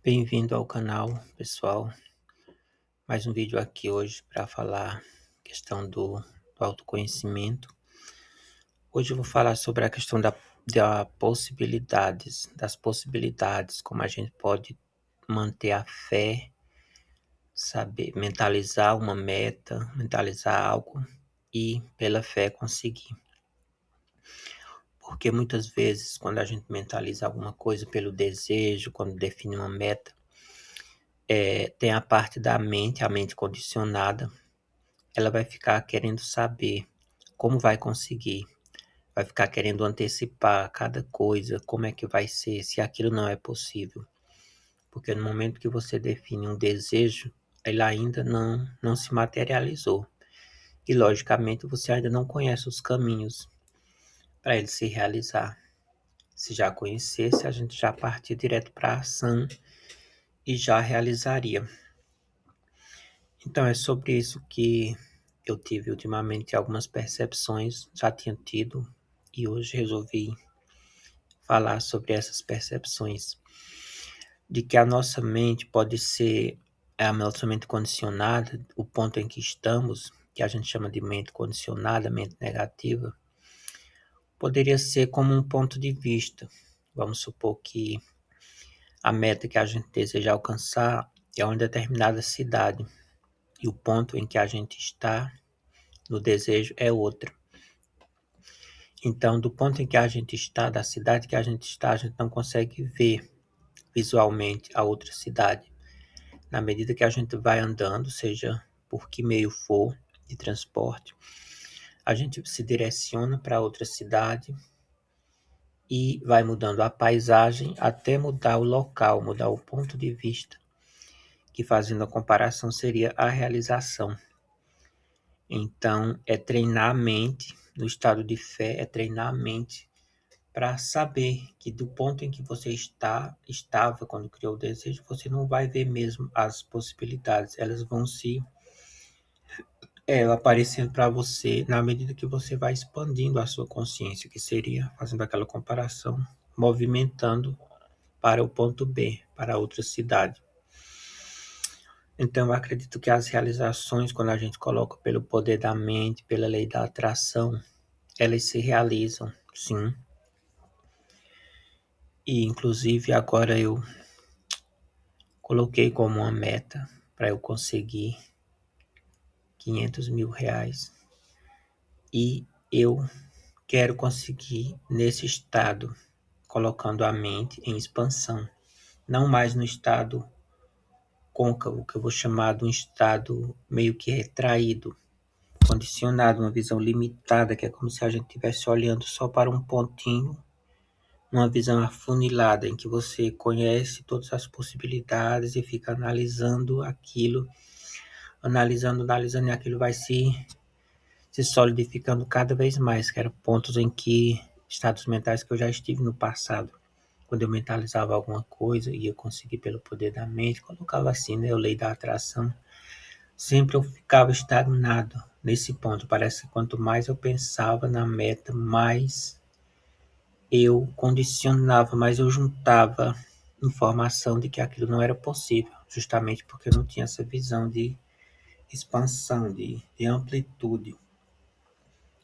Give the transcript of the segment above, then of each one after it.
Bem-vindo ao canal, pessoal. Mais um vídeo aqui hoje para falar questão do autoconhecimento. Hoje eu vou falar sobre a questão das possibilidades, como a gente pode manter a fé, saber mentalizar uma meta, mentalizar algo e pela fé conseguir. Porque muitas vezes quando a gente mentaliza alguma coisa pelo desejo, quando define uma meta, tem a parte da mente, a mente condicionada, ela vai ficar querendo saber como vai conseguir, vai ficar querendo antecipar cada coisa, como é que vai ser, se aquilo não é possível. Porque no momento que você define um desejo, ele ainda não se materializou. E logicamente você ainda não conhece os caminhos para ele se realizar. Se já conhecesse, a gente já partia direto para a ação e já realizaria. Então é sobre isso que eu tive ultimamente algumas percepções, já tinha tido, e hoje resolvi falar sobre essas percepções. De que a nossa mente pode ser a nossa mente condicionada, o ponto em que estamos, que a gente chama de mente condicionada, mente negativa, poderia ser como um ponto de vista. Vamos supor que a meta que a gente deseja alcançar é uma determinada cidade, e o ponto em que a gente está no desejo é outro. Então, do ponto em que a gente está, da cidade que a gente não consegue ver visualmente a outra cidade. Na medida que a gente vai andando, seja por que meio for de transporte, a gente se direciona para outra cidade e vai mudando a paisagem até mudar o local, mudar o ponto de vista, que fazendo a comparação seria a realização. Então, é treinar a mente, no estado de fé, é treinar a mente para saber que do ponto em que você estava quando criou o desejo, você não vai ver mesmo as possibilidades, elas vão se aparecendo para você na medida que você vai expandindo a sua consciência, que seria, fazendo aquela comparação, movimentando para o ponto B, para outra cidade. Então, eu acredito que as realizações, quando a gente coloca pelo poder da mente, pela lei da atração, elas se realizam, sim. E, inclusive, agora eu coloquei como uma meta para eu conseguir R$ 500.000 e eu quero conseguir nesse estado, colocando a mente em expansão, não mais no estado côncavo, que eu vou chamar de um estado meio que retraído, condicionado, uma visão limitada, que é como se a gente estivesse olhando só para um pontinho, uma visão afunilada, em que você conhece todas as possibilidades e fica analisando aquilo, analisando, e aquilo vai se solidificando cada vez mais, que eram pontos em que, estados mentais que eu já estive no passado. Quando eu mentalizava alguma coisa, ia conseguir pelo poder da mente, colocava assim, né, a lei da atração, sempre eu ficava estagnado nesse ponto. Parece que quanto mais eu pensava na meta, mais eu condicionava, mais eu juntava informação de que aquilo não era possível, justamente porque eu não tinha essa visão de expansão, de amplitude.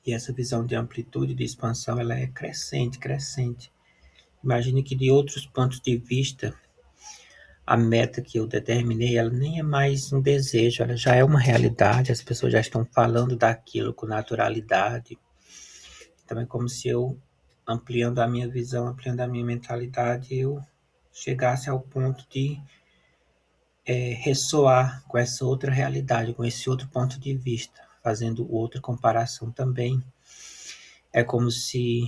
E essa visão de amplitude, de expansão, ela é crescente, crescente. Imagine que de outros pontos de vista, a meta que eu determinei, ela nem é mais um desejo, ela já é uma realidade, as pessoas já estão falando daquilo com naturalidade. Então é como se eu, ampliando a minha visão, ampliando a minha mentalidade, eu chegasse ao ponto de ressoar com essa outra realidade, com esse outro ponto de vista, fazendo outra comparação também. É como se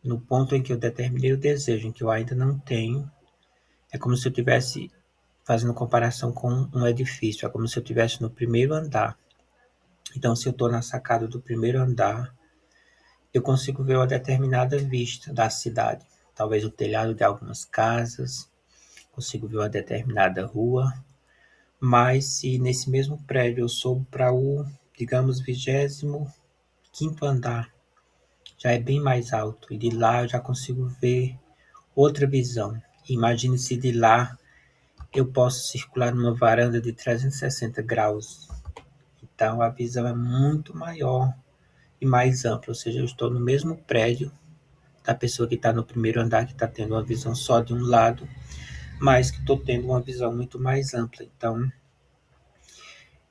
no ponto em que eu determinei o desejo, em que eu ainda não tenho, é como se eu estivesse fazendo comparação com um edifício, é como se eu estivesse no primeiro andar. Então, se eu estou na sacada do primeiro andar, eu consigo ver uma determinada vista da cidade. Talvez o telhado de algumas casas, consigo ver uma determinada rua. Mas se nesse mesmo prédio eu subo para o, digamos, 25º andar, já é bem mais alto. E de lá eu já consigo ver outra visão. Imagine se de lá eu posso circular numa varanda de 360 graus. Então, a visão é muito maior e mais ampla, ou seja, eu estou no mesmo prédio da pessoa que está no primeiro andar, que está tendo uma visão só de um lado, mas que estou tendo uma visão muito mais ampla. Então,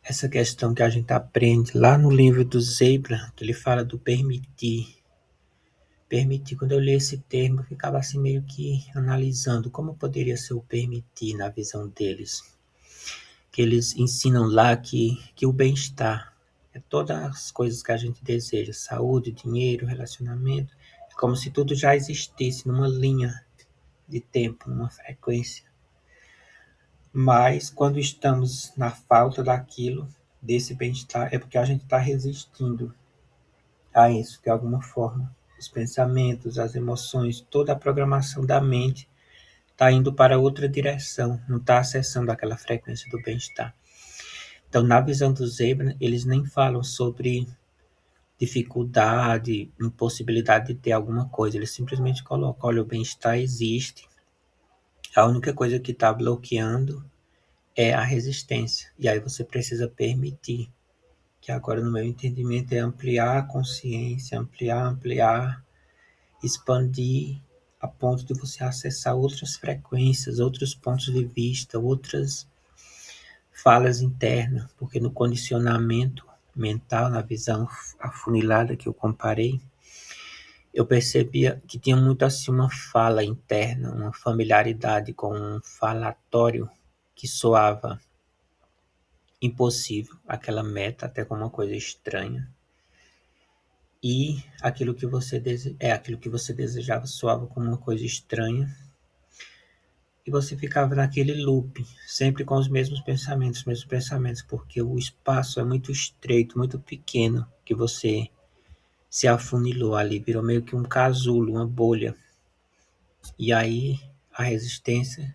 essa questão que a gente aprende lá no livro do Zebra, que ele fala do permitir. Permitir, quando eu li esse termo, eu ficava assim meio que analisando como poderia ser o permitir na visão deles. Que eles ensinam lá que o bem-estar é todas as coisas que a gente deseja, saúde, dinheiro, relacionamento, é como se tudo já existisse numa linha de tempo, numa frequência. Mas quando estamos na falta daquilo, desse bem-estar, é porque a gente está resistindo a isso de alguma forma. Os pensamentos, as emoções, toda a programação da mente está indo para outra direção, não está acessando aquela frequência do bem-estar. Então, na visão do Zebra, eles nem falam sobre dificuldade, impossibilidade de ter alguma coisa, eles simplesmente colocam, olha, o bem-estar existe, a única coisa que está bloqueando é a resistência, e aí você precisa permitir, que agora no meu entendimento é ampliar a consciência, ampliar, expandir a ponto de você acessar outras frequências, outros pontos de vista, outras falas internas, porque no condicionamento mental, na visão afunilada que eu comparei, eu percebia que tinha muito assim uma fala interna, uma familiaridade com um falatório que soava impossível, aquela meta até como uma coisa estranha. E aquilo que você desejava soava como uma coisa estranha. E você ficava naquele loop, sempre com os mesmos pensamentos, porque o espaço é muito estreito, muito pequeno, que você se afunilou ali, virou meio que um casulo, uma bolha. E aí a resistência,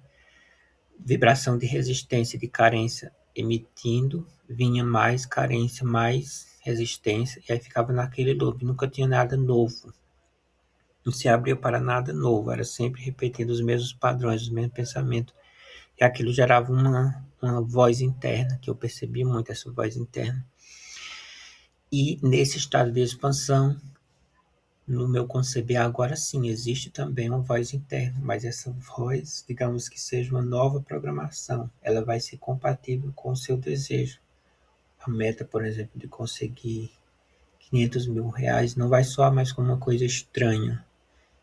vibração de resistência, de carência emitindo, vinha mais carência, mais resistência, e aí ficava naquele loop, nunca tinha nada novo. Não se abria para nada novo, era sempre repetindo os mesmos padrões, os mesmos pensamentos. E aquilo gerava uma voz interna, que eu percebi muito essa voz interna. E nesse estado de expansão, no meu conceber agora sim, existe também uma voz interna, mas essa voz, digamos que seja uma nova programação, ela vai ser compatível com o seu desejo. A meta, por exemplo, de conseguir R$ 500.000 não vai soar mais como uma coisa estranha,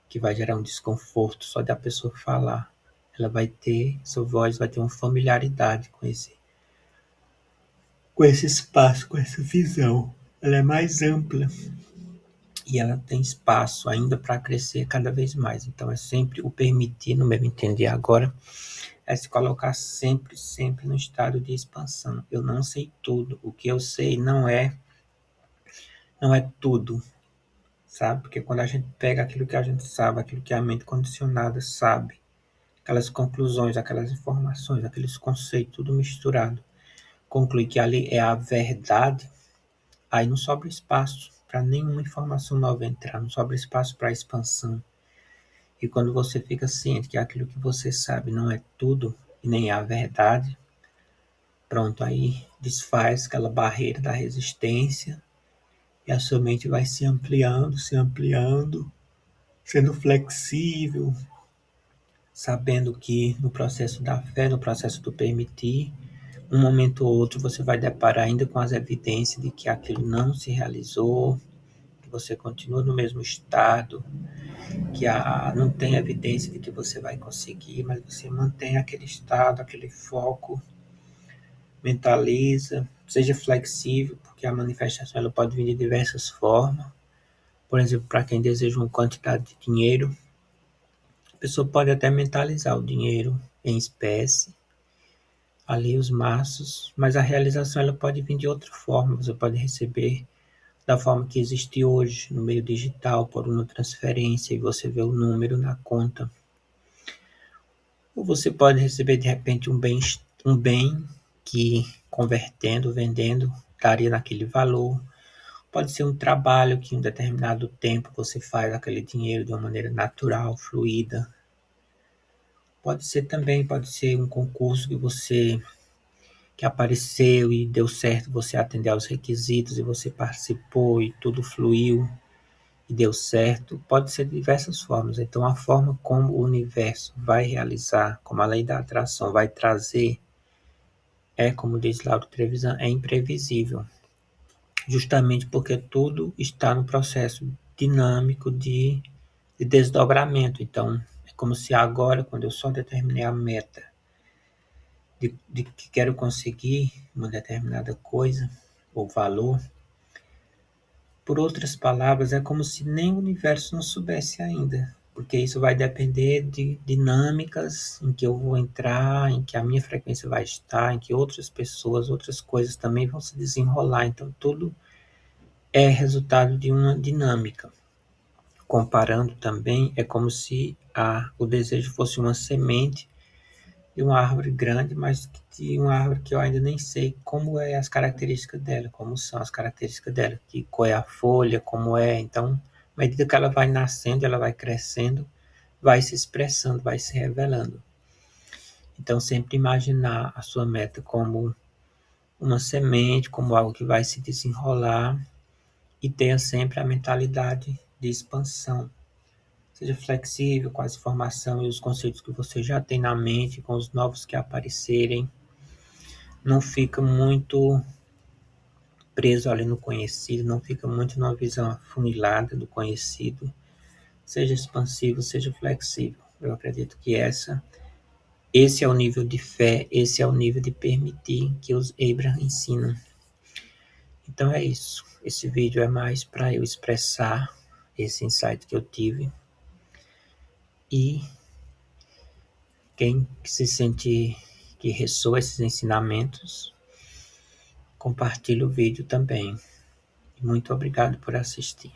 que vai gerar um desconforto só da pessoa falar. Ela vai ter, sua voz vai ter uma familiaridade com esse espaço, com essa visão. Ela é mais ampla e ela tem espaço ainda para crescer cada vez mais. Então é sempre o permitir, no meu entender agora, é se colocar sempre, sempre no estado de expansão. Eu não sei tudo. O que eu sei não é tudo, sabe? Porque quando a gente pega aquilo que a gente sabe, aquilo que a mente condicionada sabe, aquelas conclusões, aquelas informações, aqueles conceitos, tudo misturado, conclui que ali é a verdade, aí não sobra espaço para nenhuma informação nova entrar, não sobra espaço para expansão. E quando você fica ciente que aquilo que você sabe não é tudo e nem é a verdade, pronto, aí desfaz aquela barreira da resistência e a sua mente vai se ampliando, sendo flexível, sabendo que no processo da fé, no processo do permitir, um momento ou outro você vai deparar ainda com as evidências de que aquilo não se realizou, que você continua no mesmo estado, que não tem evidência de que você vai conseguir, mas você mantém aquele estado, aquele foco, mentaliza, seja flexível, porque a manifestação ela pode vir de diversas formas. Por exemplo, para quem deseja uma quantidade de dinheiro, a pessoa pode até mentalizar o dinheiro em espécie, ali os maços, mas a realização ela pode vir de outra forma. Você pode receber da forma que existe hoje, no meio digital, por uma transferência, e você vê o número na conta. Ou você pode receber de repente um bem que convertendo, vendendo, daria naquele valor. Pode ser um trabalho que em um determinado tempo você faz aquele dinheiro de uma maneira natural, fluida. Pode ser também, pode ser um concurso que apareceu e deu certo, você atender aos requisitos e você participou e tudo fluiu e deu certo. Pode ser de diversas formas. Então, a forma como o universo vai realizar, como a lei da atração vai trazer, como diz Lauro Trevisan, é imprevisível. Justamente porque tudo está no processo dinâmico de desdobramento. Então, é como se agora, quando eu só determinei a meta de que quero conseguir uma determinada coisa ou valor, por outras palavras, é como se nem o universo não soubesse ainda, porque isso vai depender de dinâmicas em que eu vou entrar, em que a minha frequência vai estar, em que outras pessoas, outras coisas também vão se desenrolar. Então, tudo é resultado de uma dinâmica. Comparando também, é como se o desejo fosse uma semente de uma árvore grande, mas de uma árvore que eu ainda nem sei como é as características dela, como são as características dela, que qual é a folha, como é. Então, à medida que ela vai nascendo, ela vai crescendo, vai se expressando, vai se revelando. Então, sempre imaginar a sua meta como uma semente, como algo que vai se desenrolar e tenha sempre a mentalidade de expansão. Seja flexível com as informações e os conceitos que você já tem na mente, com os novos que aparecerem. Não fica muito preso ali no conhecido, não fica muito numa visão afunilada do conhecido. Seja expansivo, seja flexível. Eu acredito que esse é o nível de fé, esse é o nível de permitir que os Abraham ensinam. Então é isso. Esse vídeo é mais para eu expressar esse insight que eu tive. E quem se sentir que ressoa esses ensinamentos, compartilhe o vídeo também. Muito obrigado por assistir.